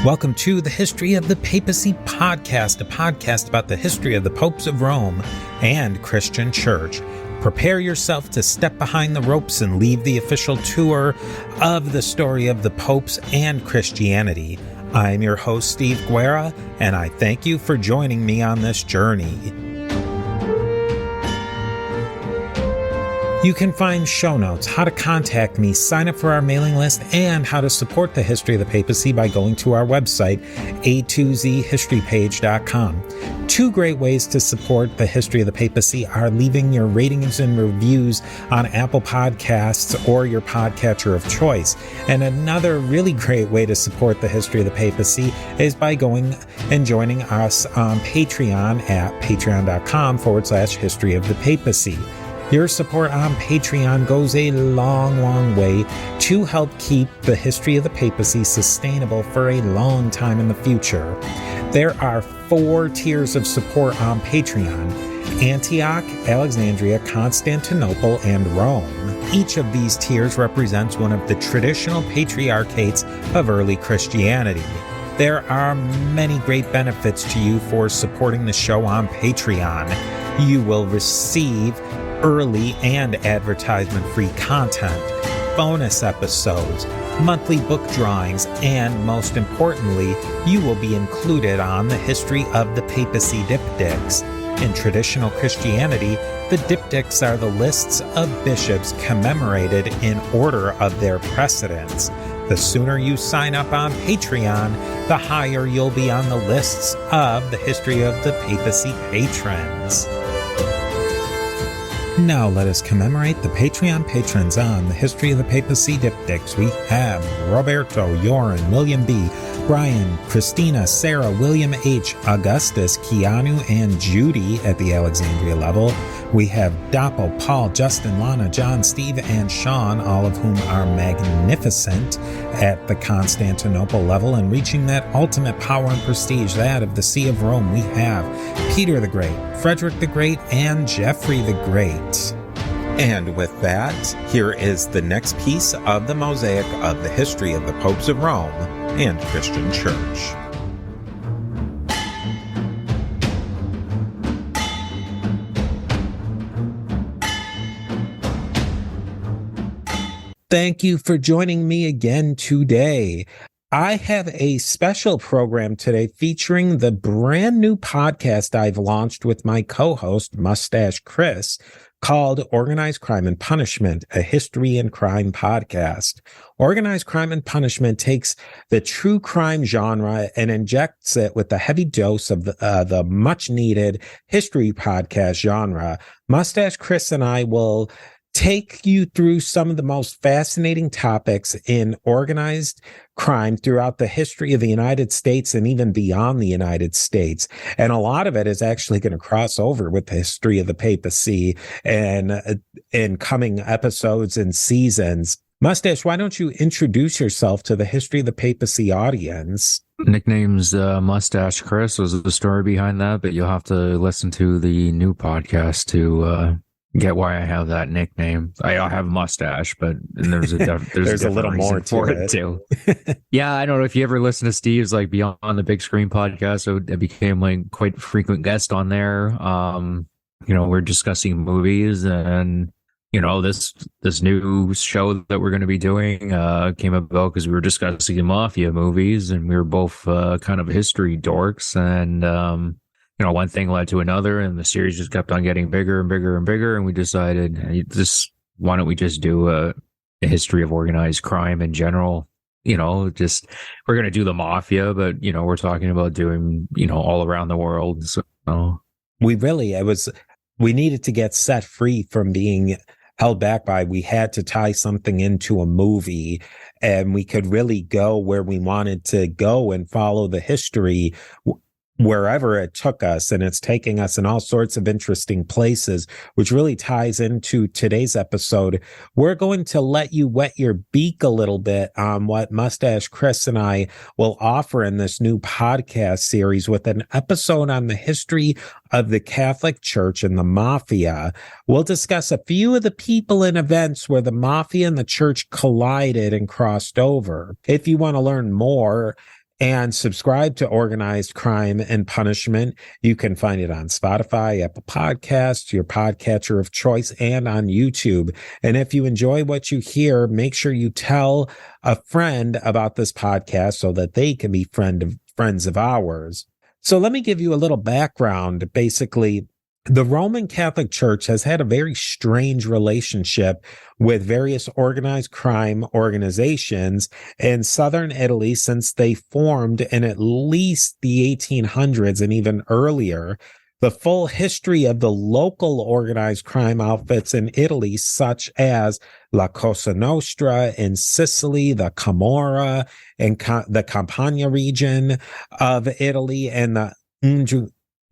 Welcome to the History of the Papacy podcast, a podcast about the history of the popes of Rome and Christian Church. Prepare yourself to step behind the ropes and leave the official tour of the story of the popes and Christianity. I'm your host, Steve Guerra, and I thank you for joining me on this journey. You can find show notes, how to contact me, sign up for our mailing list, and how to support the History of the Papacy by going to our website, a2zhistorypage.com. Two great ways to support the History of the Papacy are leaving your ratings and reviews on Apple Podcasts or your podcatcher of choice. And another really great way to support the History of the Papacy is by going and joining us on Patreon at patreon.com/History of the Papacy. Your support on Patreon goes a long way to help keep the History of the Papacy sustainable for a long time in the future. There are 4 tiers of support on Patreon: Antioch, Alexandria, Constantinople, and Rome. Each of these tiers represents one of the traditional patriarchates of early Christianity. There are many great benefits to you for supporting the show on Patreon. You will receive early and advertisement-free content, bonus episodes, monthly book drawings, and most importantly, you will be included on the History of the Papacy diptychs. In traditional Christianity, the diptychs are the lists of bishops commemorated in order of their precedence. The sooner you sign up on Patreon, the higher you'll be on the lists of the History of the Papacy patrons. Now let us commemorate the Patreon patrons on the History of the Papacy diptychs. We have Roberto, Joran, William B., Brian, Christina, Sarah, William H., Augustus, Keanu, and Judy at the Alexandria level. We have Doppo, Paul, Justin, Lana, John, Steve, and Sean, all of whom are magnificent at the Constantinople level and reaching that ultimate power and prestige, that of the See of Rome. We have Peter the Great, Frederick the Great, and Geoffrey the Great. And with that, here is the next piece of the mosaic of the history of the popes of Rome and Christian Church. Thank you for joining me again today. I have a special program today featuring the brand new podcast I've launched with my co-host, Mustache Chris, called Organized Crime and Punishment, a history and crime podcast. Organized Crime and Punishment takes the true crime genre and injects it with a heavy dose of the much-needed history podcast genre. Mustache Chris and I will take you through some of the most fascinating topics in organized crime throughout the history of the United States and even beyond the United States. And a lot of it is actually going to cross over with the history of the papacy and in coming episodes and seasons. Mustache, why don't you introduce yourself to the History of the Papacy audience? Nickname's Mustache Chris was the story behind that, but you'll have to listen to the new podcast to get why I have that nickname. I have a mustache, but there's a little more to it too. Yeah, I don't know if you ever listen to Steve's like Beyond the Big Screen podcast. So I became like quite a frequent guest on there. We're discussing movies, and this new show that we're going to be doing came about because we were discussing Mafia movies, and we were both kind of history dorks, and one thing led to another, and the series just kept on getting bigger and bigger and bigger. And we decided, why don't we just do a history of organized crime in general? We're going to do the Mafia, but, we're talking about doing, all around the world. So we needed to get set free from being held back by, we had to tie something into a movie, and we could really go where we wanted to go and follow the history wherever it took us, and it's taking us in all sorts of interesting places, which really ties into today's episode. We're going to let you wet your beak a little bit on what Mustache Chris and I will offer in this new podcast series with an episode on the history of the Catholic Church and the Mafia. We'll discuss a few of the people and events where the Mafia and the Church collided and crossed over. If you want to learn more And subscribe to Organized Crime and Punishment. You can find it on Spotify, Apple Podcasts, your podcatcher of choice, and on YouTube. And if you enjoy what you hear, make sure you tell a friend about this podcast so that they can be friends of ours. So let me give you a little background. Basically, the Roman Catholic Church has had a very strange relationship with various organized crime organizations in southern Italy since they formed in at least the 1800s and even earlier. The full history of the local organized crime outfits in Italy, such as La Cosa Nostra in Sicily, the Camorra in the Campania region of Italy, and the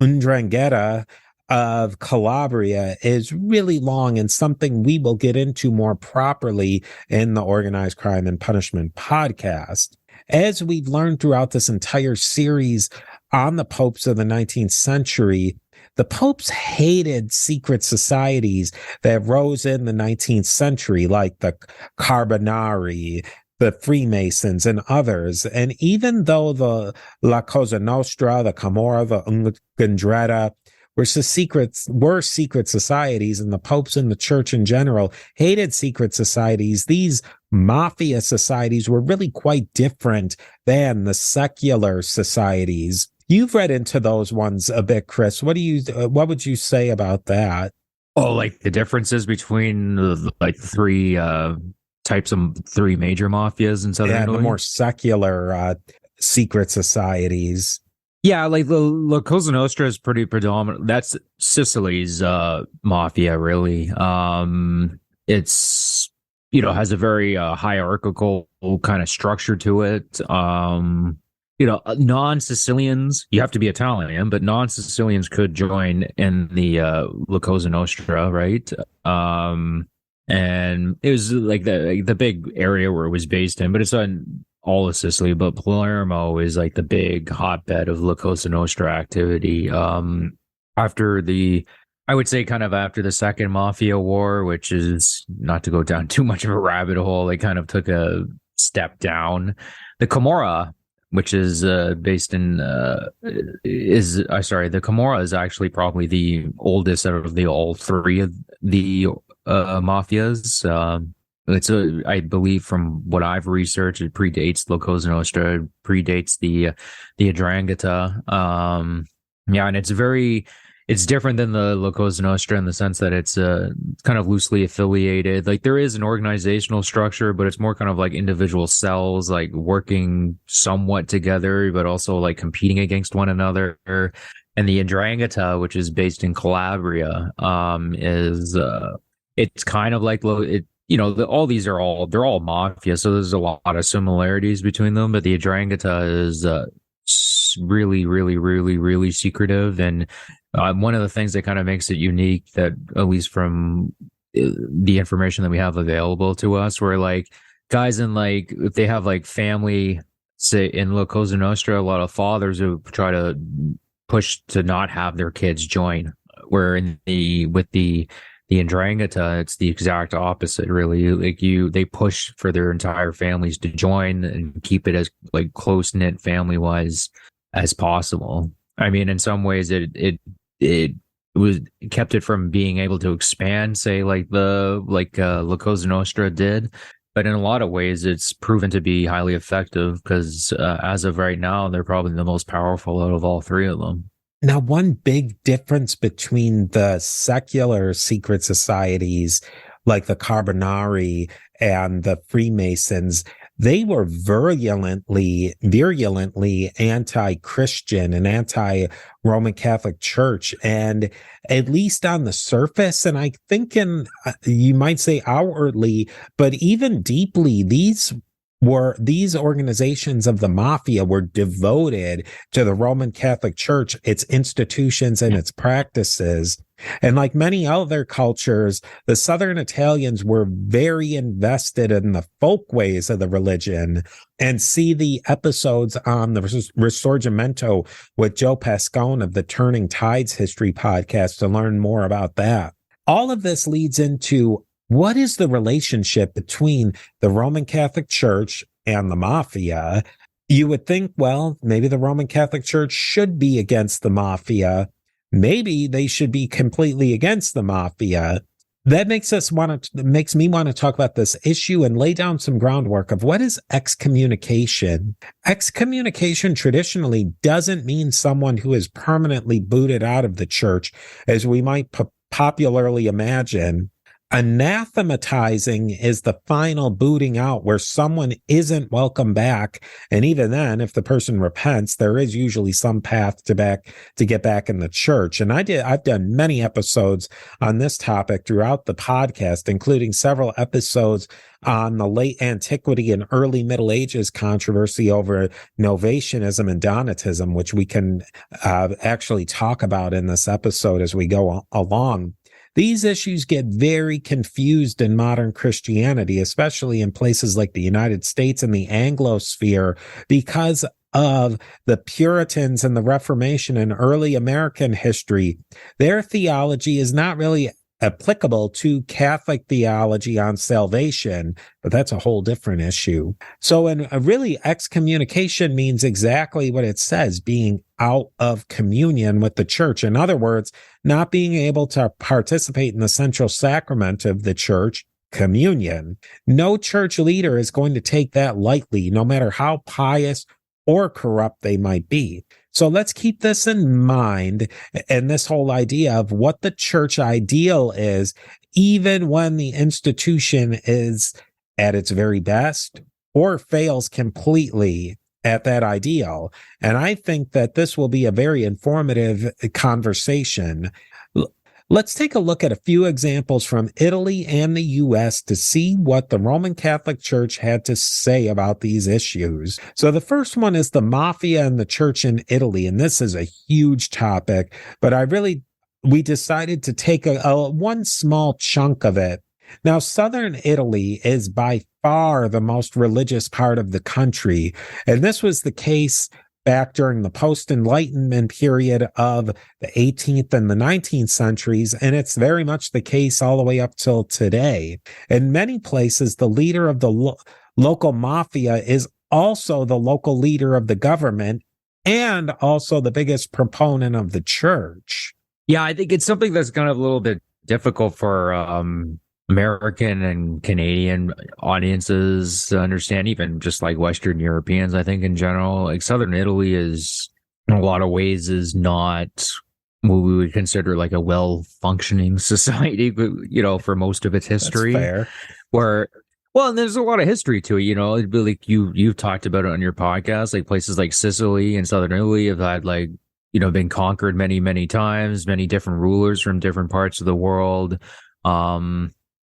Ndrangheta of Calabria, is really long and something we will get into more properly in the Organized Crime and Punishment podcast. As we've learned throughout this entire series on the popes of the 19th century, the popes hated secret societies that rose in the 19th century, like the Carbonari, the Freemasons, and others. And even though the La Cosa Nostra, the Camorra, the Ndrangheta were secret societies, and the popes and the church in general hated secret societies, these mafia societies were really quite different than the secular societies. You've read into those ones a bit, Chris. What would you say about that? Oh, like the differences between like three types of three major mafias in southern Italy? The more secular secret societies. Yeah, like the Cosa Nostra is pretty predominant. That's Sicily's mafia, really. It's has a very hierarchical kind of structure to it. Non-Sicilians, you have to be Italian, but non-Sicilians could join in the La Cosa Nostra, right? And it was like the big area where it was based in, but it's on all of Sicily. But Palermo is like the big hotbed of La Cosa Nostra activity. I would say kind of after the Second Mafia War, which is not to go down too much of a rabbit hole, they kind of took a step down. The Camorra, which is based in the Camorra is actually probably the oldest out of the all three of the mafias. I believe from what I've researched, it predates La Cosa Nostra, predates the Ndrangheta. And it's different than the La Cosa Nostra in the sense that it's kind of loosely affiliated. Like there is an organizational structure, but it's more kind of like individual cells, like working somewhat together, but also like competing against one another. And the Ndrangheta, which is based in Calabria, it's kind of like all these they're all mafia, so there's a lot of similarities between them. But the Ndrangheta is really, really, really, really secretive, and one of the things that kind of makes it unique, that at least from the information that we have available to us, where like guys in like if they have like family, say in La Cosa Nostra, a lot of fathers who try to push to not have their kids join, where with the Ndrangheta, it's the exact opposite, really. Like they push for their entire families to join and keep it as like close knit family wise as possible. I mean, in some ways, it kept it from being able to expand, say like La Cosa Nostra did. But in a lot of ways, it's proven to be highly effective because as of right now, they're probably the most powerful out of all three of them. Now, one big difference between the secular secret societies like the Carbonari and the Freemasons, they were virulently anti-Christian and anti-Roman Catholic Church. And at least on the surface, and I think you might say outwardly, but even deeply, these organizations of the mafia were devoted to the Roman Catholic Church, its institutions and its practices. And like many other cultures, the Southern Italians were very invested in the folk ways of the religion. And see the episodes on the Risorgimento with Joe Pascone of the Turning Tides History podcast to learn more about that. All of this leads into what is the relationship between the Roman Catholic Church and the mafia? You would think, well, maybe the Roman Catholic Church should be against the mafia. Maybe they should be completely against the mafia. That makes me want to talk about this issue and lay down some groundwork of what is excommunication. Excommunication traditionally doesn't mean someone who is permanently booted out of the church, as we might popularly imagine. Anathematizing is the final booting out where someone isn't welcome back. And even then, if the person repents, there is usually some path to get back in the church. And I've done many episodes on this topic throughout the podcast, including several episodes on the late antiquity and early Middle Ages controversy over Novatianism and Donatism, which we can actually talk about in this episode as we go along. These issues get very confused in modern Christianity, especially in places like the United States and the Anglosphere, because of the Puritans and the Reformation and early American history. Their theology is not really applicable to Catholic theology on salvation, but that's a whole different issue. So, really, excommunication means exactly what it says, being out of communion with the church. In other words, not being able to participate in the central sacrament of the church, communion. No church leader is going to take that lightly, no matter how pious or corrupt they might be. So let's keep this in mind, and this whole idea of what the church ideal is, even when the institution is at its very best or fails completely at that ideal. And I think that this will be a very informative conversation. Let's take a look at a few examples from Italy and the US to see what the Roman Catholic Church had to say about these issues. So the first one is the Mafia and the church in Italy. And this is a huge topic, but we decided to take one small chunk of it. Now, southern Italy is by far the most religious part of the country. And this was the case back during the post-Enlightenment period of the 18th and the 19th centuries, and it's very much the case all the way up till today. In many places, the leader of the local mafia is also the local leader of the government and also the biggest proponent of the church. Yeah, I think it's something that's kind of a little bit difficult for American and Canadian audiences to understand, even just like Western Europeans, I think in general. Like Southern Italy is, in a lot of ways, is not what we would consider like a well-functioning society, for most of its history. That's fair. And there's a lot of history to it, It'd be like you've talked about it on your podcast, like places like Sicily and Southern Italy have had been conquered many, many times, many different rulers from different parts of the world.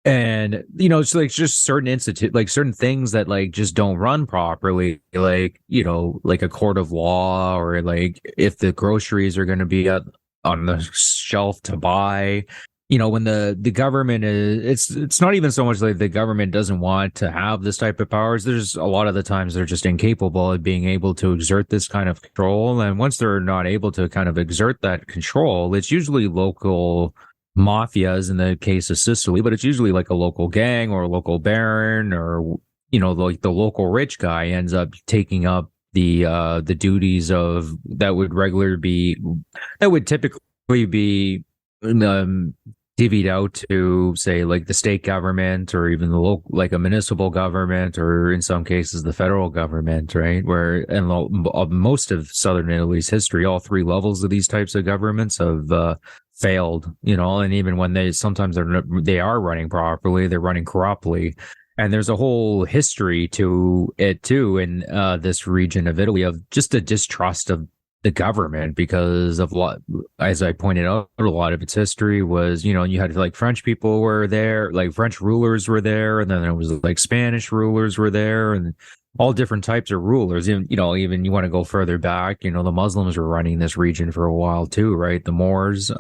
And, it's like just certain certain things that just don't run properly, like a court of law, or like if the groceries are going to be on the shelf to buy, when the government it's not even so much like the government doesn't want to have this type of powers. There's a lot of the times they're just incapable of being able to exert this kind of control. And once they're not able to kind of exert that control, it's usually local mafias in the case of Sicily, but it's usually like a local gang or a local baron, or like the local rich guy ends up taking up the duties of that would typically be divvied out to, say, like the state government, or even the local, like a municipal government, or in some cases the federal government, right? Where in most of Southern Italy's history, all three levels of these types of governments have failed, and even when they are running properly, they're running corruptly. And there's a whole history to it too in this region of Italy of just a distrust of the government, because of what, as I pointed out, a lot of its history was, you had like French people were there, like French rulers were there, and then there was like Spanish rulers were there, and all different types of rulers. Even you want to go further back, the Muslims were running this region for a while too, right? The Moors.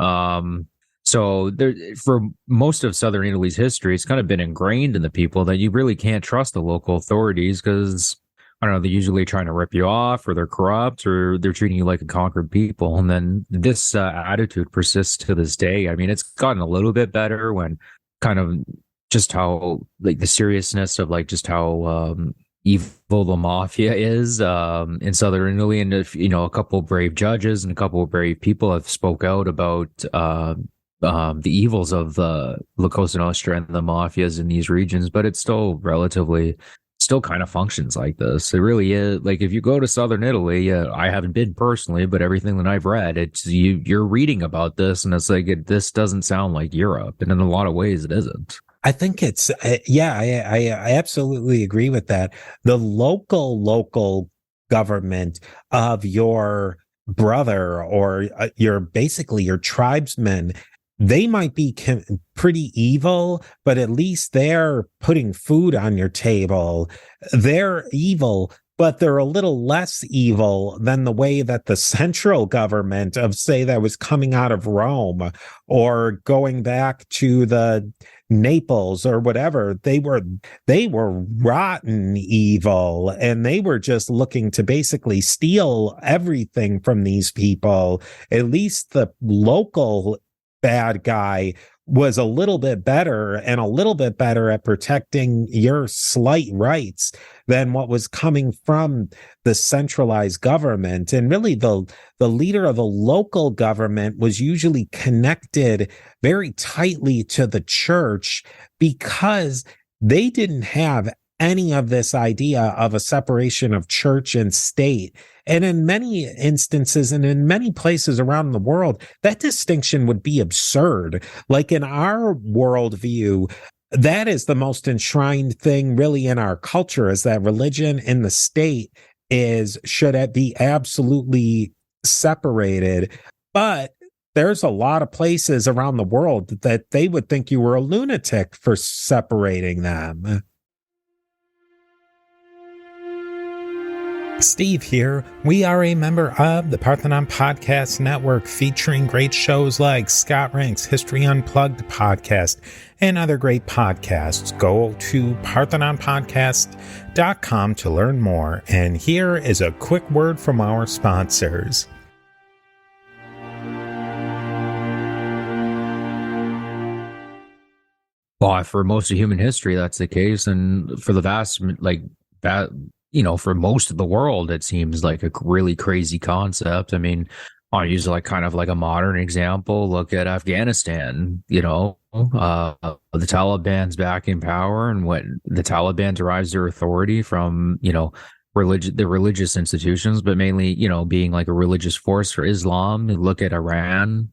So there, for most of Southern Italy's history, it's kind of been ingrained in the people that you really can't trust the local authorities, because I don't know, they're usually trying to rip you off, or they're corrupt, or they're treating you like a conquered people. And then this attitude persists to this day. I mean, it's gotten a little bit better when kind of just how, like, the seriousness of, like, just how evil the mafia is in southern Italy, and if a couple of brave judges and a couple of brave people have spoke out about the evils of La Cosa Nostra and the mafias in these regions, but it's still kind of functions like this. It really is. Like if you go to southern Italy, I haven't been personally, but everything that I've read, it's you're reading about this, and it's like this doesn't sound like Europe, and in a lot of ways, it isn't. I think it's, I absolutely agree with that. The local government of your brother or basically your tribesmen, they might be pretty evil, but at least they're putting food on your table. They're evil, but they're a little less evil than the way that the central government of, say, that was coming out of Rome or going back to the Naples or whatever, they were rotten evil, and they were just looking to basically steal everything from these people. At least the local bad guy was a little bit better at protecting your slight rights than what was coming from the centralized government. And really the leader of the local government was usually connected very tightly to the church because they didn't have any of this idea of a separation of church and state. And in many instances and in many places around the world, that distinction would be absurd. Like in our worldview, that is the most enshrined thing really in our culture, is that religion and the state should be absolutely separated. But there's a lot of places around the world that they would think you were a lunatic for separating them. Steve here. We are a member of the Parthenon Podcast Network, featuring great shows like Scott Rank's History Unplugged podcast and other great podcasts. Go to parthenonpodcast.com to learn more. And here is a quick word from our sponsors. Well, for most of human history, that's the case. And for the vast, for most of the world, it seems like a really crazy concept. I mean, I'll use kind of like a modern example. Look at Afghanistan, the Taliban's back in power, and what the Taliban derives their authority from, the religious institutions, but mainly, being like a religious force for Islam. Look at Iran.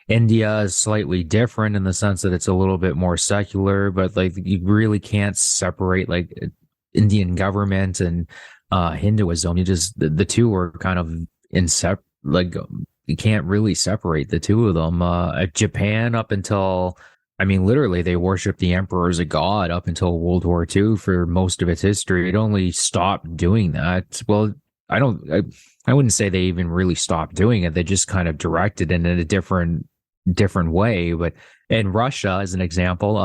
India is slightly different in the sense that it's a little bit more secular, but you really can't separate Indian government and Hinduism. The two are kind of you can't really separate the two of them. Japan, up until, literally they worshiped the emperor as a god up until World War II for most of its history. It only stopped doing that. Well, I wouldn't say they even really stopped doing it. They just kind of directed it in a different way. But in Russia, as an example,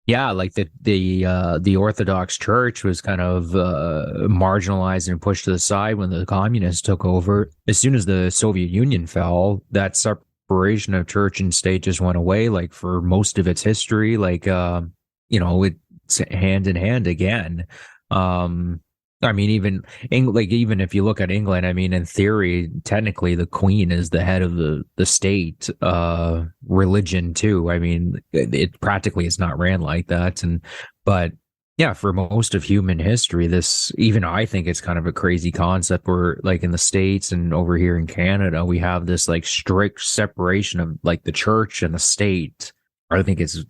the Orthodox Church was kind of marginalized and pushed to the side when the communists took over. As soon as the Soviet Union fell, that separation of church and state just went away. For most of its history, it's hand in hand again. Even if you look at England, in theory, technically the Queen is the head of the state religion too. It practically is not ran like that. But for most of human history, I think it's kind of a crazy concept where in the States and over here in Canada, we have this strict separation of the church and the state. I think it's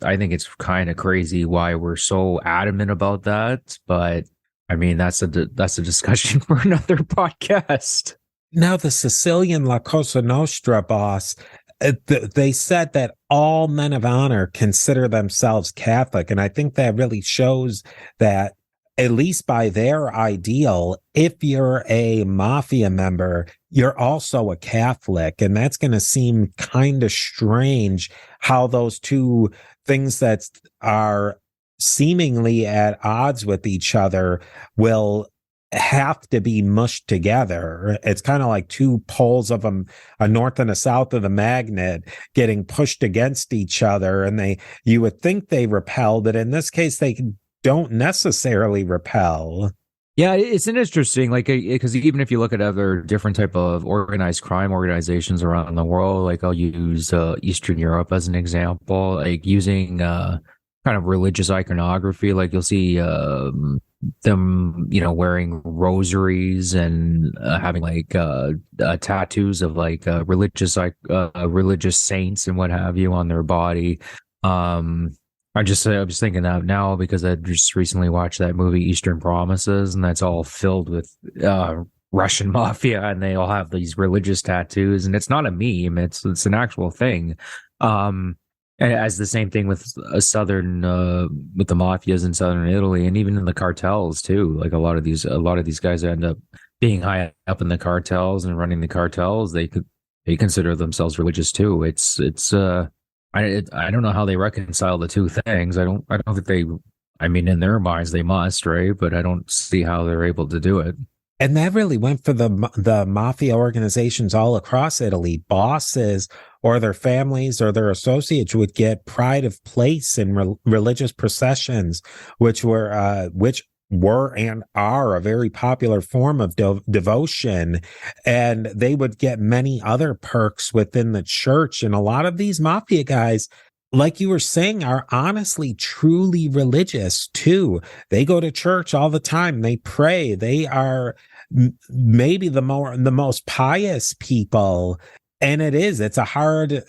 kind of crazy why we're so adamant about that, but that's a discussion for another podcast. Now, the Sicilian La Cosa Nostra boss, they said that all men of honor consider themselves Catholic. And I think that really shows that, at least by their ideal, if you're a mafia member, you're also a Catholic. And that's going to seem kind of strange how those two things that are seemingly at odds with each other will have to be mushed together. It's kind of like two poles of a north and a south of the magnet getting pushed against each other, and you would think they repel, but in this case they don't necessarily repel. Yeah, it's an interesting, like, because even if you look at other different type of organized crime organizations around the world, like I'll use Eastern Europe as an example, like using kind of religious iconography, like you'll see them, wearing rosaries and having like tattoos of like religious saints and what have you on their body. Um, I was thinking that now because I just recently watched that movie Eastern Promises, and that's all filled with Russian mafia, and they all have these religious tattoos, and it's not a meme; it's an actual thing. And as the same thing with with the mafias in southern Italy, and even in the cartels too. Like a lot of these guys end up being high up in the cartels and running the cartels. They consider themselves religious too. I don't know how they reconcile the two things. I don't think they. I mean, in their minds, they must, right? But I don't see how they're able to do it. And that really went for the mafia organizations all across Italy. Bosses or their families or their associates would get pride of place in religious processions, which were and are a very popular form of devotion. And they would get many other perks within the church. And a lot of these mafia guys, like you were saying, are honestly truly religious too. They go to church all the time. They pray. They are maybe the most pious people. And it's a hard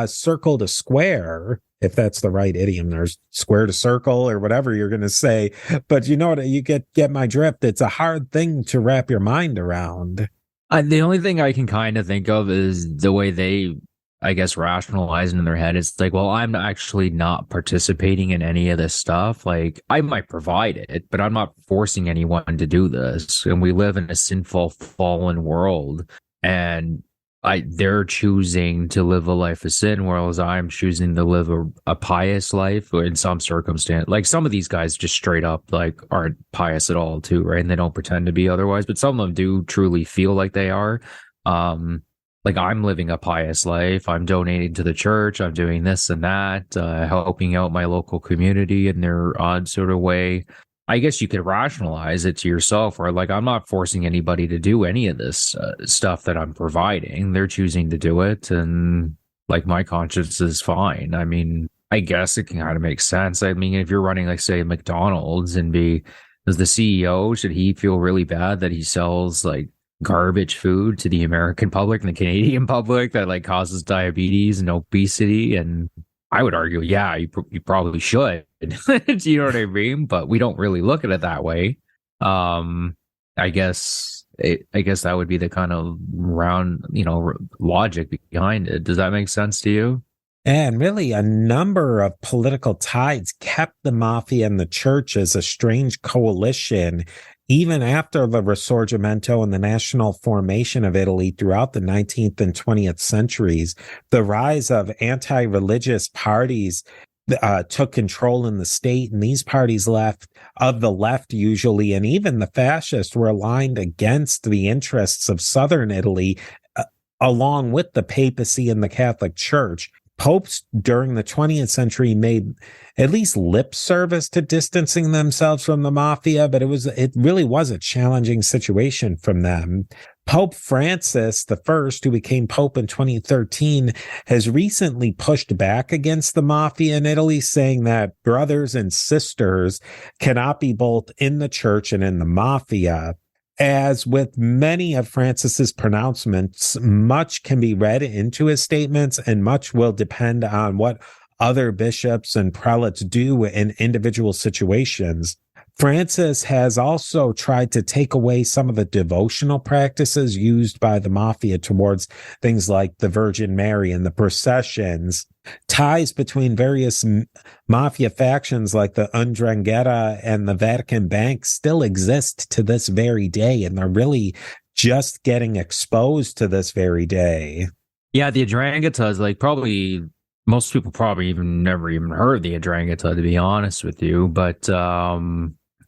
circle to square, if that's the right idiom. There's square to circle or whatever you're going to say. But you know what? You get my drift. It's a hard thing to wrap your mind around. The only thing I can kind of think of is the way they, I guess, rationalizing in their head. It's like, well, I'm actually not participating in any of this stuff. Like, I might provide it, but I'm not forcing anyone to do this. And we live in a sinful, fallen world. And they're choosing to live a life of sin, whereas I'm choosing to live a pious life, or in some circumstance. Like some of these guys just straight up like aren't pious at all too, right? And they don't pretend to be otherwise, but some of them do truly feel like they are. Like I'm living a pious life. I'm donating to the church. I'm doing this and that, helping out my local community in their odd sort of way. I guess you could rationalize it to yourself, or like, I'm not forcing anybody to do any of this stuff that I'm providing. They're choosing to do it. And like, my conscience is fine. I mean, I guess it can kind of make sense. I mean, if you're running, like, say, McDonald's and as the CEO, should he feel really bad that he sells like garbage food to the American public and the Canadian public that like causes diabetes and obesity? And I would argue, yeah, you probably should. Do you know what I mean? But we don't really look at it that way. I guess that would be the kind of round, logic behind it. Does that make sense to you? And really, a number of political tides kept the mafia and the church as a strange coalition, even after the Risorgimento and the national formation of Italy throughout the 19th and 20th centuries. The rise of anti-religious parties took control in the state, and these parties of the left usually, and even the fascists, were aligned against the interests of southern Italy, along with the papacy and the Catholic Church. Popes during the 20th century made at least lip service to distancing themselves from the mafia, but it really was a challenging situation from them. Pope Francis I, who became Pope in 2013, has recently pushed back against the mafia in Italy, saying that brothers and sisters cannot be both in the church and in the mafia. As with many of Francis's pronouncements, much can be read into his statements, and much will depend on what other bishops and prelates do in individual situations. Francis has also tried to take away some of the devotional practices used by the mafia towards things like the Virgin Mary and the processions. Ties between various mafia factions like the Ndrangheta and the Vatican Bank still exist to this very day, and they're really just getting exposed to this very day. Yeah, the Ndrangheta is like probably most people probably never even heard of the Ndrangheta, to be honest with you. But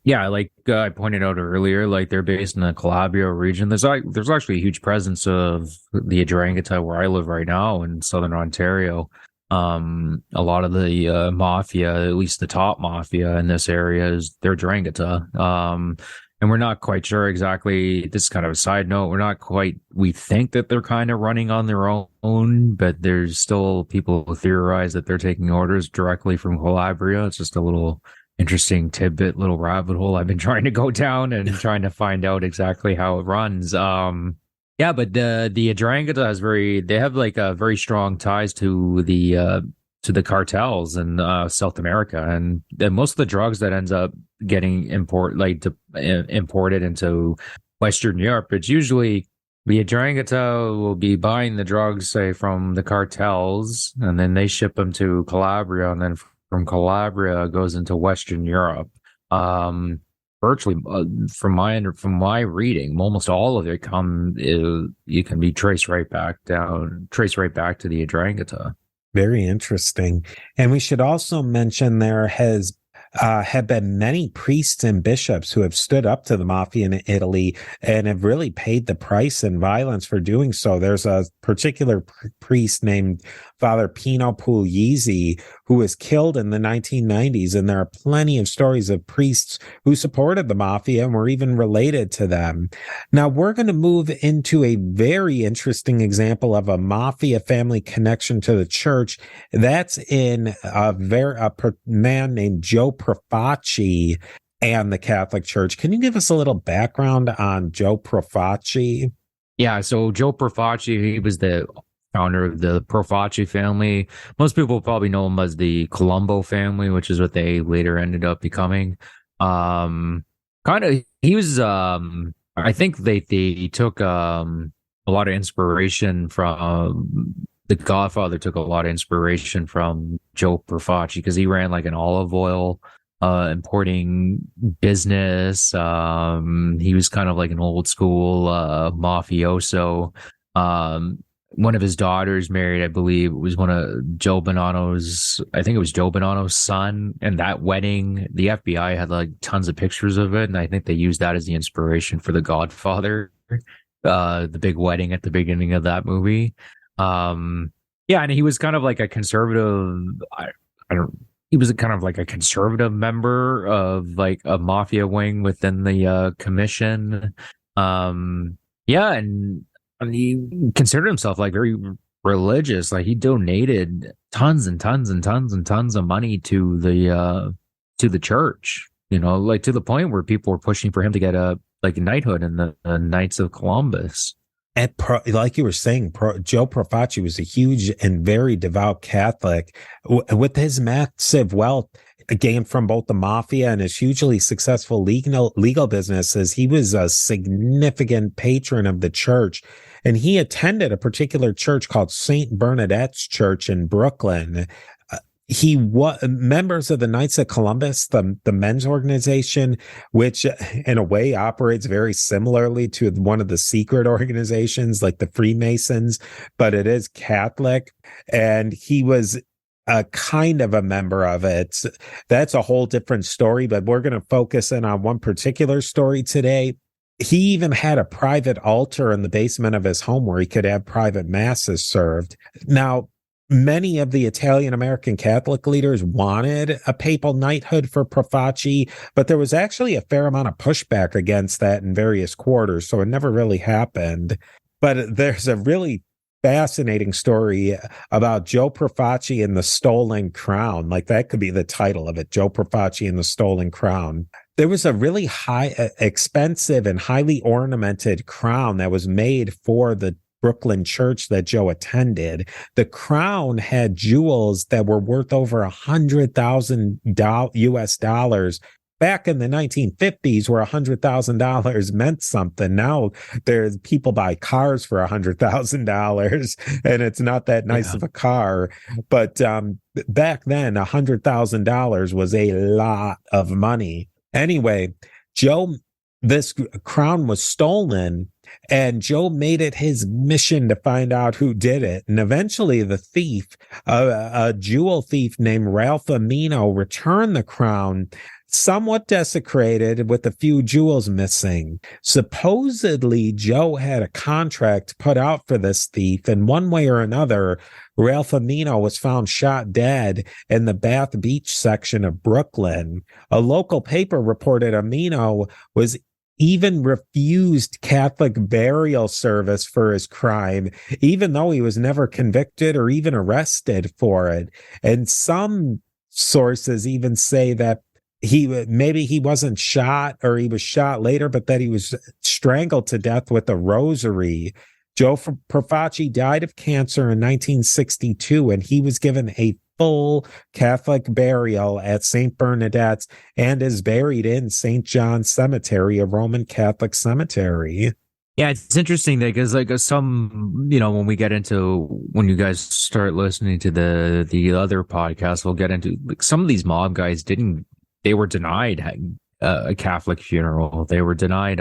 yeah, like I pointed out earlier, like they're based in the Calabria region. There's actually a huge presence of the Ndrangheta where I live right now in southern Ontario. A lot of the mafia, at least the top mafia in this area, is they're Ndrangheta. And we're not quite sure exactly. This is kind of a side note. We're not quite. We think that they're kind of running on their own, but there's still people who theorize that they're taking orders directly from Calabria. It's just a little interesting tidbit, little rabbit hole I've been trying to go down and trying to find out exactly how it runs. Yeah, but the Ndrangheta has they have like a very strong ties to the cartels in South America, and most of the drugs that ends up getting imported into Western Europe, it's usually the Ndrangheta will be buying the drugs, say, from the cartels, and then they ship them to Calabria, and then from Calabria it goes into Western Europe. Virtually, from my reading, almost all of it you can be traced right back to the Ndrangheta. Very interesting. And we should also mention there have been many priests and bishops who have stood up to the mafia in Italy and have really paid the price in violence for doing so. There's a particular priest named Father Pino Puglisi who was killed in the 1990s, and there are plenty of stories of priests who supported the mafia and were even related to them. Now, we're going to move into a very interesting example of a mafia family connection to the church. That's in a man named Joe Profaci and the Catholic Church. Can you give us a little background on Joe Profaci? Yeah, so Joe Profaci, he was the founder of the Profaci family. Most people probably know him as the Colombo family, which is what they later ended up becoming. He was, I think they took a lot of inspiration from the Godfather. Took a lot of inspiration from Joe Profaci because he ran like an olive oil importing business. He was kind of like an old school mafioso. One of his daughters married, I believe it was Joe Bonanno's son. And that wedding, the FBI had like tons of pictures of it. And I think they used that as the inspiration for The Godfather, the big wedding at the beginning of that movie. Yeah. And he was kind of like a conservative, he was kind of like a conservative member of like a mafia wing within the commission. Yeah. And he considered himself like very religious. Like he donated tons and tons and tons and tons of money to the church, like to the point where people were pushing for him to get a knighthood in the Knights of Columbus. Like you were saying, Joe Profaci was a huge and very devout Catholic. With his massive wealth gained from both the mafia and his hugely successful legal businesses, he was a significant patron of the church. And he attended a particular church called St. Bernadette's Church in Brooklyn. He was members of the Knights of Columbus, the men's organization, which in a way operates very similarly to one of the secret organizations like the Freemasons, but it is Catholic. And he was a kind of a member of it. That's a whole different story, but we're going to focus in on one particular story today. He even had a private altar in the basement of his home where he could have private masses served. Now, many of the Italian-American Catholic leaders wanted a papal knighthood for Profaci, but there was actually a fair amount of pushback against that in various quarters, so it never really happened. But there's a really fascinating story about Joe Profaci and the Stolen Crown. Like that could be the title of it, Joe Profaci and the Stolen Crown. There was a really expensive and highly ornamented crown that was made for the Brooklyn church that Joe attended. The crown had jewels that were worth over $100,000 US dollars. Back in the 1950s, where $100,000 meant something. Now there's people buy cars for $100,000 and it's not that nice of a car. But back then, $100,000 was a lot of money. Anyway, this crown was stolen, and Joe made it his mission to find out who did it. And eventually the thief, a jewel thief named Ralph Amino, returned the crown, somewhat desecrated with a few jewels missing. Supposedly, Joe had a contract put out for this thief, and one way or another, Ralph Amino was found shot dead in the Bath Beach section of Brooklyn. A local paper reported Amino was even refused Catholic burial service for his crime, even though he was never convicted or even arrested for it. And some sources even say that maybe he wasn't shot, or he was shot later, but that he was strangled to death with a rosary. Joe Profaci died of cancer in 1962, and he was given a full Catholic burial at St. Bernadette's and is buried in St. John's Cemetery, a Roman Catholic cemetery. Yeah, it's interesting that because like some, when you guys start listening to the other podcasts, we'll get into like some of these mob guys they were denied a Catholic funeral. They were denied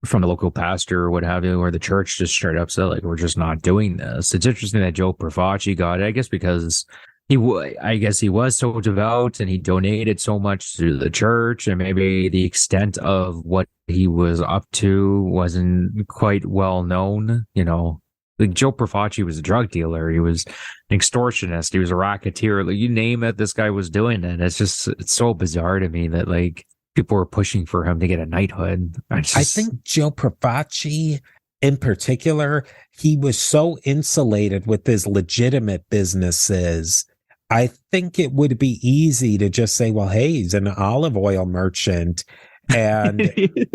from the local pastor or what have you, or the church just straight up said, like, we're just not doing this. It's interesting that Joe Profaci got it, I guess, because he was so devout and he donated so much to the church, and maybe the extent of what he was up to wasn't quite well known. Like Joe Profaci was a drug dealer. He was an extortionist. He was a racketeer. Like, you name it, this guy was doing it. It's so bizarre to me that like people were pushing for him to get a knighthood. I think Joe Profaci in particular, he was so insulated with his legitimate businesses. I think it would be easy to just say, well, hey, he's an olive oil merchant. And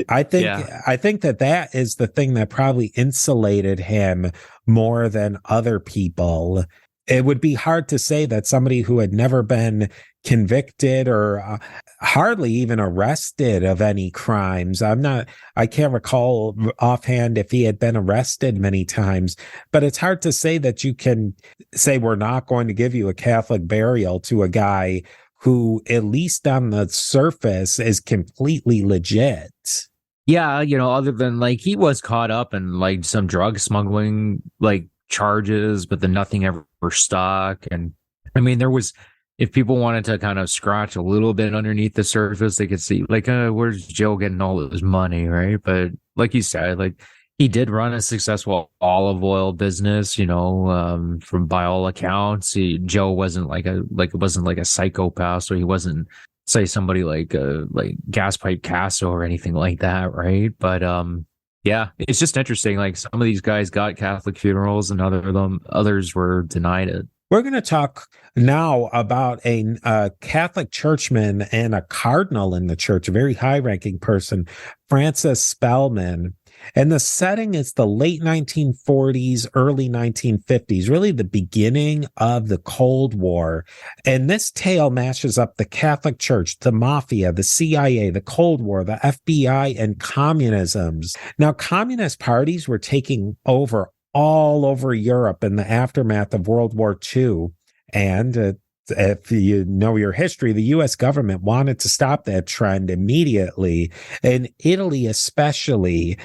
I think that is the thing that probably insulated him more than other people. It would be hard to say that somebody who had never been convicted or hardly even arrested of any crimes. I can't recall offhand if he had been arrested many times, but it's hard to say that you can say we're not going to give you a Catholic burial to a guy who, at least on the surface, is completely legit. Yeah, other than like he was caught up in like some drug smuggling like charges, but then nothing ever stuck. And I mean, if people wanted to kind of scratch a little bit underneath the surface, they could see like, where's Joe getting all of his money, right? But like you said, like he did run a successful olive oil business, from by all accounts. Joe wasn't like a psychopath, so he wasn't, say, somebody like Gas Pipe Casso or anything like that, right? But yeah, it's just interesting. Like some of these guys got Catholic funerals, and others were denied it. We're going to talk now about a Catholic churchman and a cardinal in the church, a very high-ranking person, Francis Spellman. And the setting is the late 1940s, early 1950s, really the beginning of the Cold War. And this tale mashes up the Catholic Church, the Mafia, the CIA, the Cold War, the FBI, and communisms. Now, communist parties were taking over all over Europe in the aftermath of World War II. And if you know your history, the U.S. government wanted to stop that trend immediately. In Italy, especially,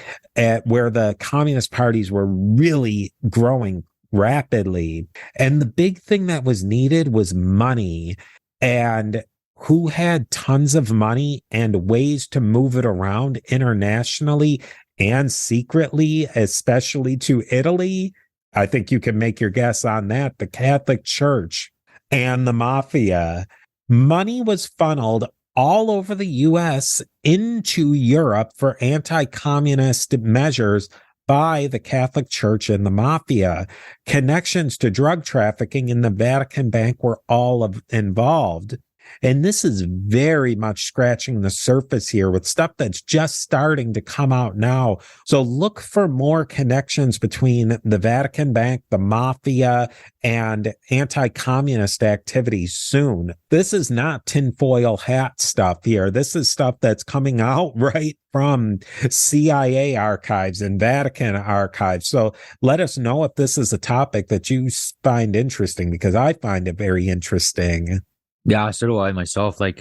where the communist parties were really growing rapidly. And the big thing that was needed was money. And who had tons of money and ways to move it around internationally and secretly, especially to Italy? I think you can make your guess on that. The Catholic Church and the Mafia. Money was funneled all over the U.S. into Europe for anti-communist measures by the Catholic Church and the Mafia. Connections to drug trafficking in the Vatican Bank were all involved. And this is very much scratching the surface here with stuff that's just starting to come out now. So look for more connections between the Vatican Bank, the Mafia, and anti-communist activities soon. This is not tinfoil hat stuff here. This is stuff that's coming out right from CIA archives and Vatican archives. So let us know if this is a topic that you find interesting, because I find it very interesting. Yeah, so do I myself. Like,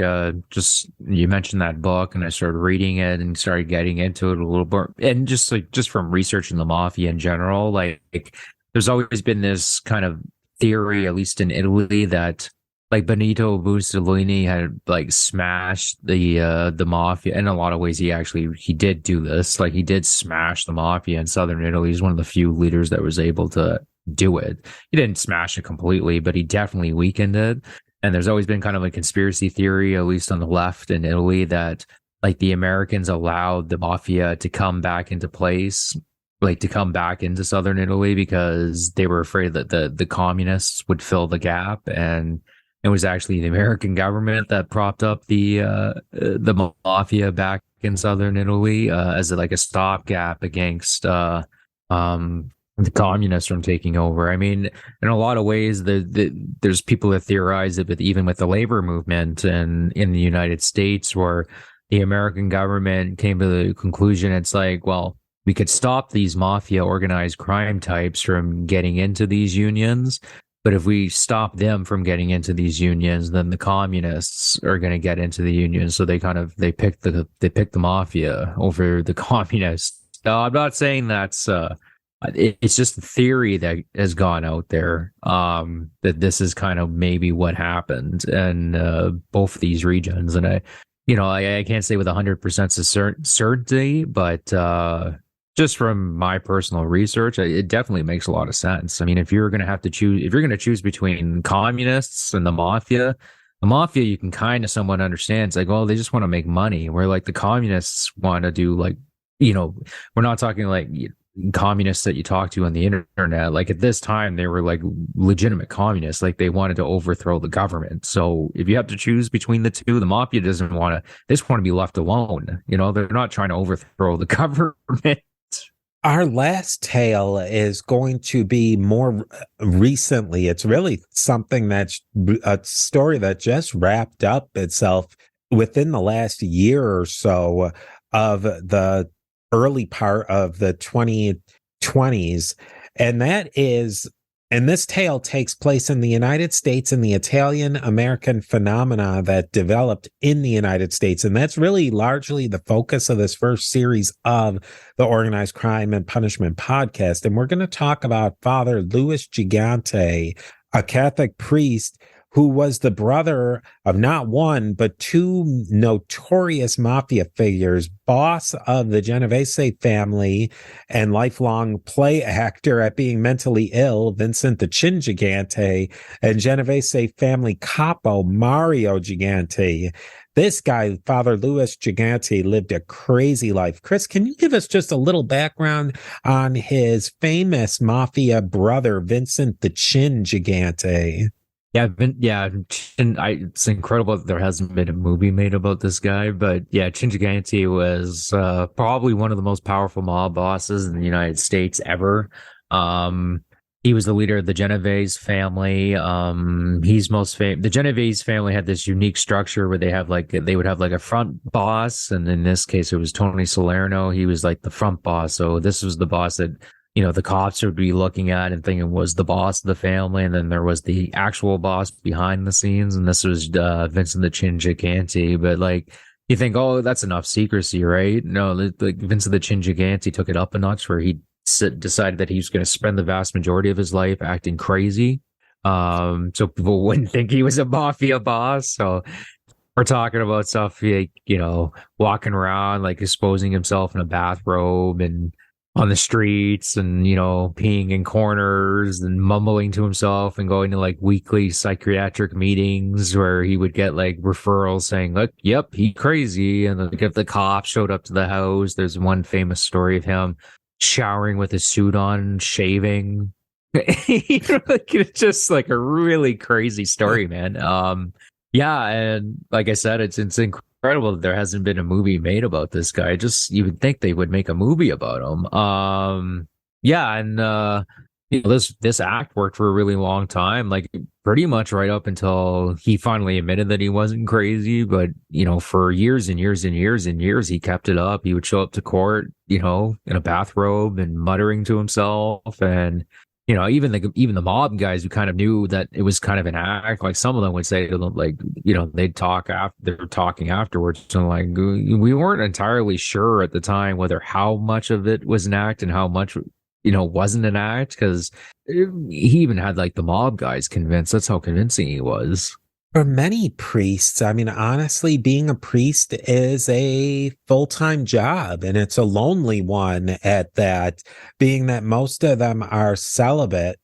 just you mentioned that book, and I started reading it and started getting into it a little bit. And just from researching the Mafia in general, like there's always been this kind of theory, at least in Italy, that like Benito Mussolini had like smashed the mafia. In a lot of ways, he did do this. Like he did smash the mafia in southern Italy. He's one of the few leaders that was able to do it. He didn't smash it completely, but he definitely weakened it. And there's always been kind of a conspiracy theory, at least on the left in Italy, that like the Americans allowed the mafia to come back into place, like to come back into southern Italy because they were afraid that the communists would fill the gap. And it was actually the American government that propped up the mafia back in southern Italy as like a stopgap against the communists from taking over. I mean, in a lot of ways, there's people that theorize that even with the labor movement and in the United States, where the American government came to the conclusion, it's like, well, we could stop these mafia organized crime types from getting into these unions. But if we stop them from getting into these unions, then the communists are going to get into the unions. So they picked the mafia over the communists. No, I'm not saying that's it's just a theory that has gone out there that this is kind of maybe what happened in both these regions. And I can't say with 100% certainty, but just from my personal research, it definitely makes a lot of sense. I mean, if you're going to choose between communists and the mafia, you can kind of somewhat understand. It's like, well, they just want to make money. Where like the communists want to do like, we're not talking like communists that you talk to on the internet. Like at this time, they were like legitimate communists. Like they wanted to overthrow the government. So if you have to choose between the two, the mafia they just want to be left alone. They're not trying to overthrow the government. Our last tale is going to be more recently. It's really something that's a story that just wrapped up itself within the last year or so of the early part of the 2020s. And this tale takes place in the United States and the Italian-American phenomena that developed in the United States. And that's really largely the focus of this first series of the Organized Crime and Punishment podcast. And we're going to talk about Father Louis Gigante, a Catholic priest who was the brother of not one, but two notorious mafia figures, boss of the Genovese family and lifelong play actor at being mentally ill, Vincent the Chin Gigante, and Genovese family capo, Mario Gigante. This guy, Father Louis Gigante, lived a crazy life. Chris, can you give us just a little background on his famous mafia brother, Vincent the Chin Gigante? It's incredible that there hasn't been a movie made about this guy, but yeah, Chin Gigante was probably one of the most powerful mob bosses in the United States ever. He was the leader of the Genovese family. He's most famous. The Genovese family had this unique structure where they would have like a front boss, and in this case, it was Tony Salerno. He was like the front boss. So this was the boss that the cops would be looking at and thinking was the boss of the family. And then there was the actual boss behind the scenes. And this was Vincent the Chin Gigante. But like, you think, oh, that's enough secrecy, right? No, like Vincent the Chin Gigante took it up a notch where he decided that he was going to spend the vast majority of his life acting crazy. So people wouldn't think he was a mafia boss. So we're talking about stuff like, walking around, like exposing himself in a bathrobe and on the streets and, peeing in corners and mumbling to himself and going to like weekly psychiatric meetings where he would get like referrals saying, look, yep, he crazy. And like if the cops showed up to the house, there's one famous story of him showering with his suit on, shaving. It's just like a really crazy story, man. Yeah. And like I said, it's incredible that there hasn't been a movie made about this guy. Just you would think they would make a movie about him. This act worked for a really long time, like pretty much right up until he finally admitted that he wasn't crazy. But for years and years and years and years, he kept it up. He would show up to court, in a bathrobe and muttering to himself, and even the mob guys who kind of knew that it was kind of an act, like some of them would say to them, like, they'd talk after they're talking afterwards. And like, we weren't entirely sure at the time whether how much of it was an act and how much, wasn't an act. Cause he even had like the mob guys convinced. That's how convincing he was. For many priests, I mean, honestly, being a priest is a full-time job, and it's a lonely one at that, being that most of them are celibate,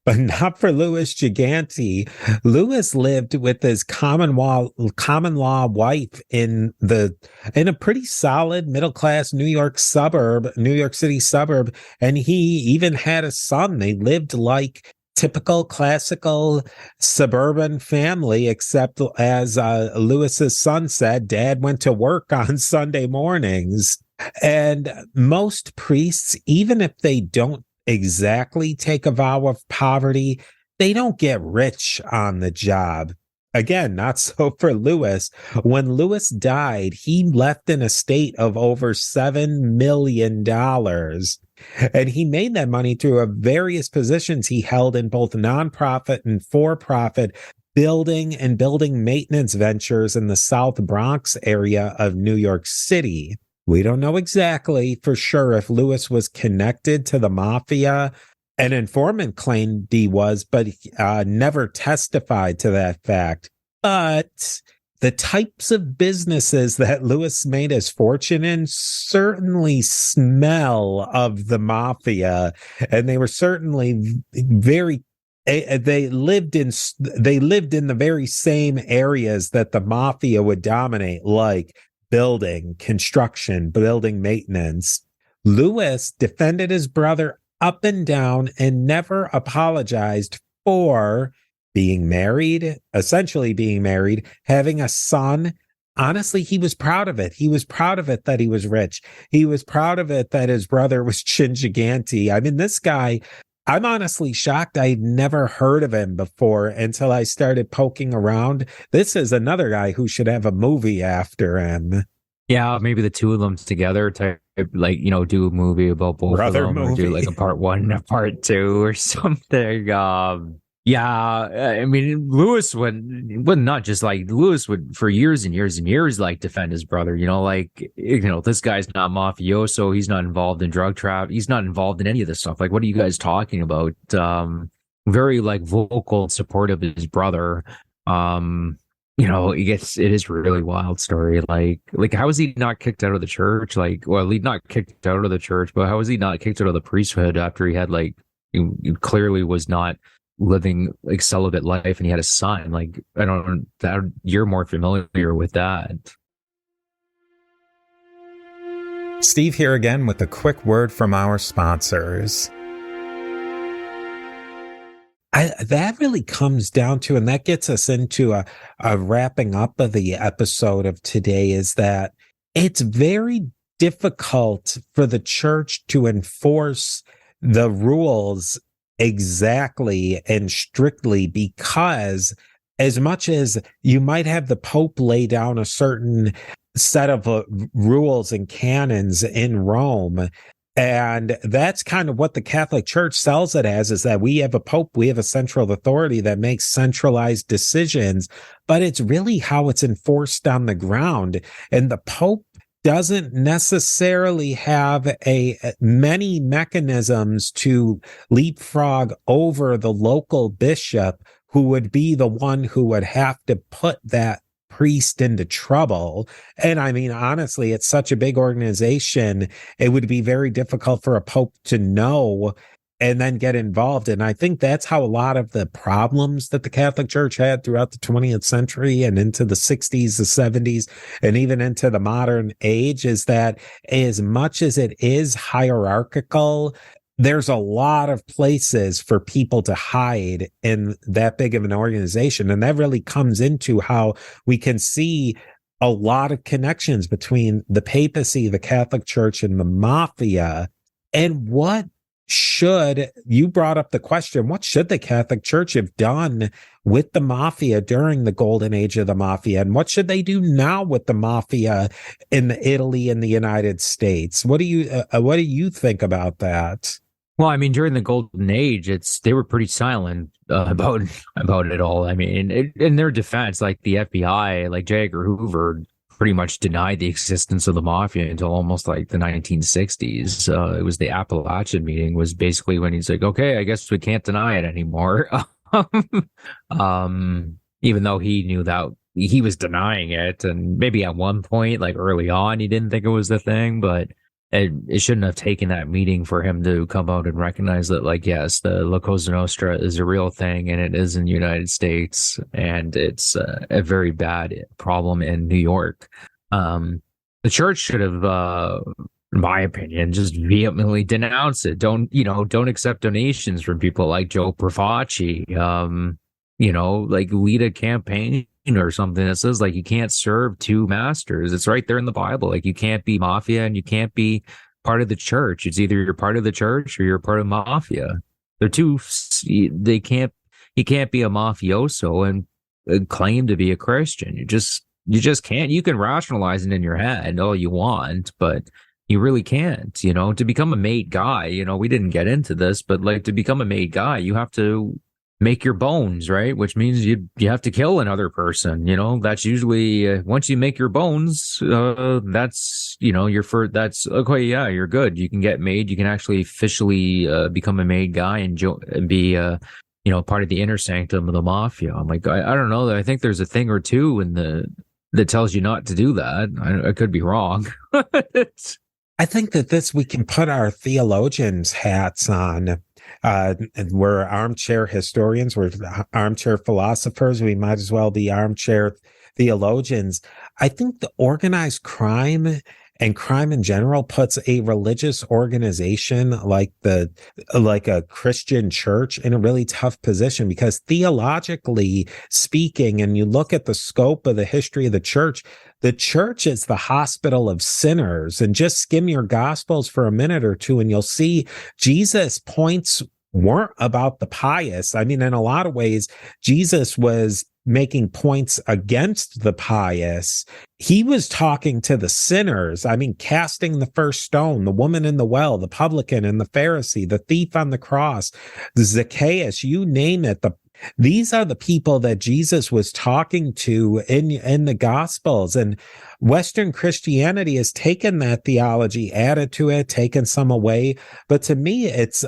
but not for Louis Gigante. Louis lived with his common law wife in a pretty solid middle-class New York City suburb, and he even had a son. They lived like typical classical suburban family, except as Lewis's son said, Dad went to work on Sunday mornings. And most priests, even if they don't exactly take a vow of poverty, they don't get rich on the job. Again, not so for Lewis. When Lewis died, he left an estate of over $7 million. And he made that money through various positions he held in both nonprofit and for-profit building maintenance ventures in the South Bronx area of New York City. We don't know exactly for sure if Lewis was connected to the Mafia. An informant claimed he was, but never testified to that fact. But the types of businesses that Lewis made his fortune in certainly smell of the Mafia, and they were certainly very. They lived in the very same areas that the Mafia would dominate, like building, construction, building maintenance. Lewis defended his brother up and down and never apologized for essentially being married, having a son. Honestly, he was proud of it. He was proud of it that he was rich. He was proud of it that his brother was Chin Gigante. I mean, this guy, I'm honestly shocked. I'd never heard of him before until I started poking around. This is another guy who should have a movie after him. Yeah, maybe the two of them together to like, do a movie about both Brother of them, movie. or do like a part one and a part two or something. Yeah, I mean, Lewis would not just like Lewis would for years and years and years like defend his brother. This guy's not mafioso. He's not involved in drug trafficking. He's not involved in any of this stuff. Like, what are you guys talking about? Very like vocal and supportive of his brother. It is a really wild story. Like how was he not kicked out of the church? He's not kicked out of the church, but how was he not kicked out of the priesthood after he had he clearly was not living like celibate life and he had a son? Like, I don't know, you're more familiar with that. Steve here again with a quick word from our sponsors. That really comes down to, and that gets us into a wrapping up of the episode of today, is that it's very difficult for the church to enforce the rules exactly and strictly, because as much as you might have the Pope lay down a certain set of rules and canons in Rome, and that's kind of what the Catholic Church sells it as, is that we have a Pope, we have a central authority that makes centralized decisions, but it's really how it's enforced on the ground. And the Pope doesn't necessarily have many mechanisms to leapfrog over the local bishop, who would be the one who would have to put that priest into trouble. And I mean, honestly, it's such a big organization, it would be very difficult for a pope to know and then get involved. And I think that's how a lot of the problems that the Catholic Church had throughout the 20th century and into the 60s, the 70s, and even into the modern age, is that as much as it is hierarchical, there's a lot of places for people to hide in that big of an organization. And that really comes into how we can see a lot of connections between the papacy, the Catholic Church, and the Mafia. And you brought up the question, what should the Catholic Church have done with the Mafia during the golden age of the Mafia? And what should they do now with the Mafia in Italy and the United States? What do you think about that? Well, I mean, during the golden age, they were pretty silent about it all. I mean, in their defense, like the FBI, like J. Edgar Hoover, pretty much denied the existence of the Mafia until almost like the 1960s. It was the Appalachian meeting was basically when he's like, okay, I guess we can't deny it anymore. Even though he knew that he was denying it, and maybe at one point, like early on, he didn't think it was the thing, but it shouldn't have taken that meeting for him to come out and recognize that, like, yes, the Cosa Nostra is a real thing, and it is in the United States, and it's a very bad problem in New York. The church should have, in my opinion, just vehemently denounce it. Don't accept donations from people like Joe Profaci. Like lead a campaign or something that says like you can't serve two masters. It's right there in the Bible. Like you can't be Mafia and you can't be part of the church. It's either you're part of the church or you're part of Mafia. They're two. They can't. You can't be a mafioso and claim to be a Christian. You just can't. You can rationalize it in your head all you want, but you really can't. To become a made guy. We didn't get into this, but like to become a made guy, you have to make your bones, right? Which means you have to kill another person. That's usually once you make your bones, that's that's okay. Yeah, you're good. You can get made. You can actually officially become a made guy and be part of the inner sanctum of the mafia. I'm like, I don't know. I think there's a thing or two that tells you not to do that. I could be wrong. I think that we can put our theologians hats on. We're armchair historians, we're armchair philosophers, we might as well be armchair theologians. I think the organized crime and crime in general puts a religious organization like a Christian church in a really tough position, because theologically speaking, and you look at the scope of the history of the church is the hospital of sinners. And just skim your gospels for a minute or two and you'll see Jesus' points weren't about the pious. I mean, in a lot of ways, Jesus was making points against the pious. He was talking to the sinners. I mean, casting the first stone, the woman in the well, the publican and the Pharisee, the thief on the cross, the Zacchaeus, you name it. These are the people that Jesus was talking to in the Gospels. And Western Christianity has taken that theology, added to it, taken some away. But to me, it's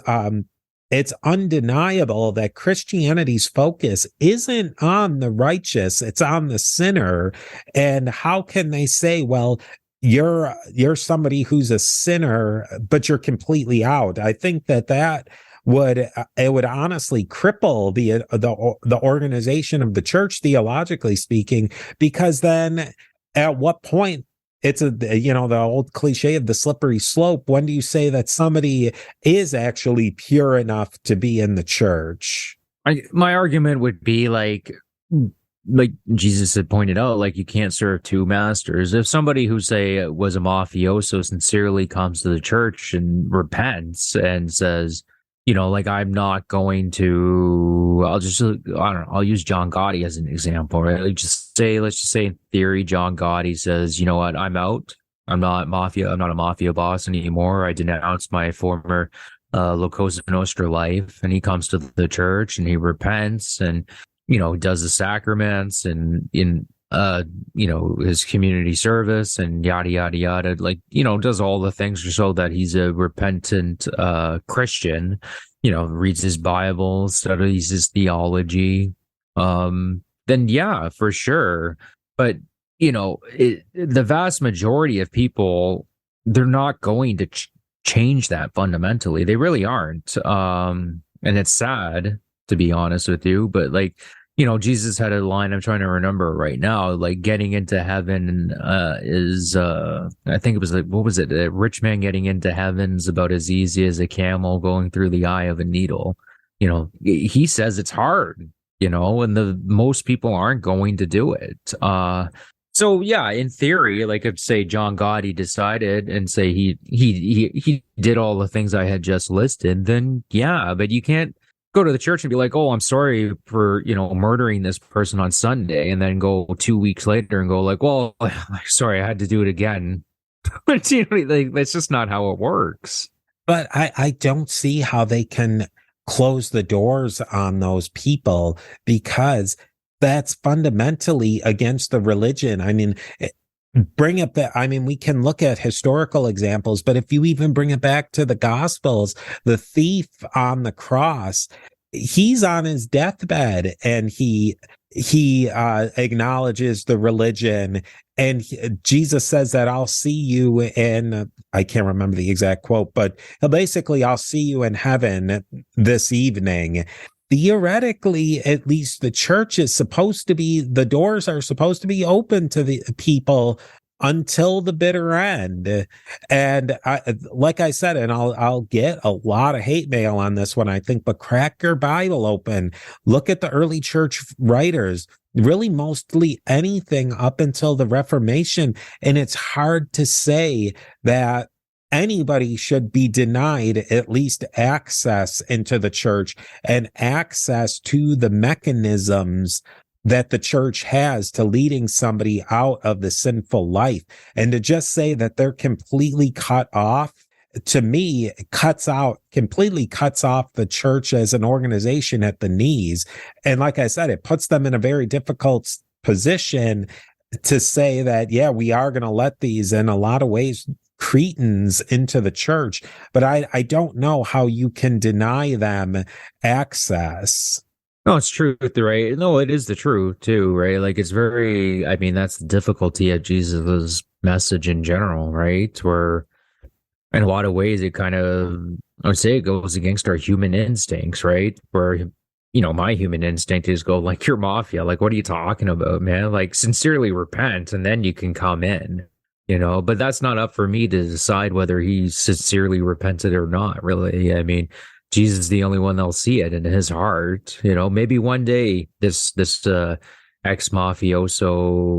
undeniable that Christianity's focus isn't on the righteous, it's on the sinner. And how can they say, well, you're somebody who's a sinner, but you're completely out? I think that would honestly cripple the organization of the church, theologically speaking, because then at what point, it's the old cliche of the slippery slope. When do you say that somebody is actually pure enough to be in the church? My argument would be like Jesus had pointed out, like you can't serve two masters. If somebody who say was a mafioso sincerely comes to the church and repents and says, like I'm not going to, I'll use John Gotti as an example, right? Let's just say in theory, John Gotti says, you know what, I'm out. I'm not a mafia boss anymore. I denounce my former Cosa Nostra life. And he comes to the church and he repents and, does the sacraments and his community service and yada, yada, yada, does all the things so that he's a repentant Christian, reads his Bible, studies his theology, then yeah, for sure. But, the vast majority of people, they're not going to change that fundamentally. They really aren't. And it's sad, to be honest with you, but Jesus had a line, I'm trying to remember right now, like getting into heaven is, I think it was what was it? A rich man getting into heaven's about as easy as a camel going through the eye of a needle. He says it's hard, and most people aren't going to do it. So yeah, in theory, like if say John Gotti decided and say he did all the things I had just listed, then yeah, but you can't go to the church and be like, oh, I'm sorry for, murdering this person on Sunday, and then go 2 weeks later and go like, well, sorry, I had to do it again. That's just not how it works. But I don't see how they can close the doors on those people, because that's fundamentally against the religion. I mean, we can look at historical examples, but if you even bring it back to the Gospels, the thief on the cross, he's on his deathbed, and he acknowledges the religion, and Jesus says that I'll see you in, I can't remember the exact quote, but basically I'll see you in heaven this evening. Theoretically, at least the church is supposed to be, the doors are supposed to be open to the people until the bitter end. And like I said, and I'll get a lot of hate mail on this one, I think, but crack your Bible open. Look at the early church writers, really mostly anything up until the Reformation. And it's hard to say that anybody should be denied at least access into the church and access to the mechanisms that the church has to leading somebody out of the sinful life. And to just say that they're completely cut off, to me, completely cuts off the church as an organization at the knees. And like I said, it puts them in a very difficult position to say that, yeah, we are going to let these, in a lot of ways, cretins into the church. But I don't know how you can deny them access. No, it's truth, right? No, it is the truth too, right? Like it's very, I mean, that's the difficulty of Jesus's message in general, right? Where in a lot of ways it kind of, I would say it goes against our human instincts, right? Where, you know, my human instinct is go like, you're Mafia. Like, what are you talking about, man? Like sincerely repent and then you can come in, you know, but that's not up for me to decide whether he sincerely repented or not, really. I mean, Jesus is the only one that'll see it in his heart. You know, maybe one day this ex-mafioso,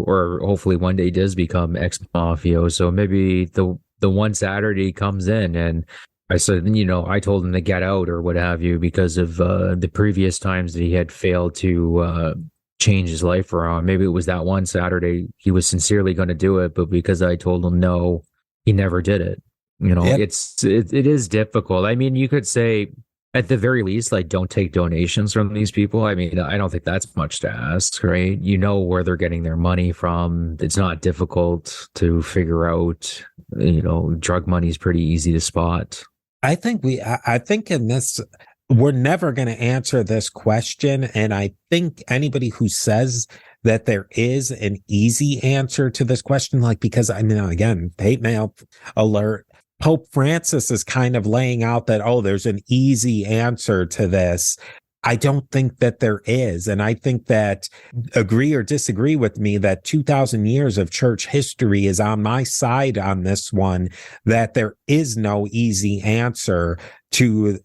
or hopefully one day does become ex-mafioso. Maybe the one Saturday comes in and I said, you know, I told him to get out or what have you because of the previous times that he had failed to change his life around. Maybe it was that one Saturday he was sincerely going to do it, but because I told him no, he never did it. You know, Yep. it is difficult. I mean, you could say at the very least, like, don't take donations from these people. I mean, I don't think that's much to ask, right? You know where they're getting their money from. It's not difficult to figure out. You know, drug money is pretty easy to spot. I think in this, we're never going to answer this question. And I think anybody who says that there is an easy answer to this question, like, because I mean, again, hate mail alert. Pope Francis is kind of laying out that, oh, there's an easy answer to this. I don't think that there is. And I think that, agree or disagree with me, that 2,000 years of church history is on my side on this one, that there is no easy answer to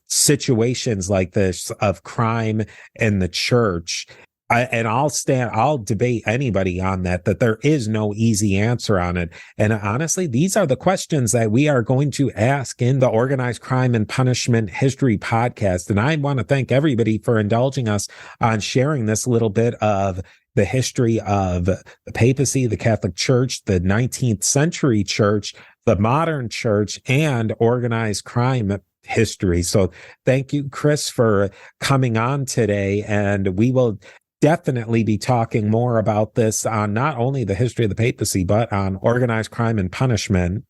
situations like this of crime in the church. I'll debate anybody on that there is no easy answer on it. And honestly, these are the questions that we are going to ask in the Organized Crime and Punishment History podcast. And I want to thank everybody for indulging us on sharing this little bit of the history of the papacy, the Catholic Church, the 19th century church, the modern church, and organized crime history. So thank you, Chris, for coming on today. And we will definitely be talking more about this on not only the history of the papacy, but on organized crime and punishment.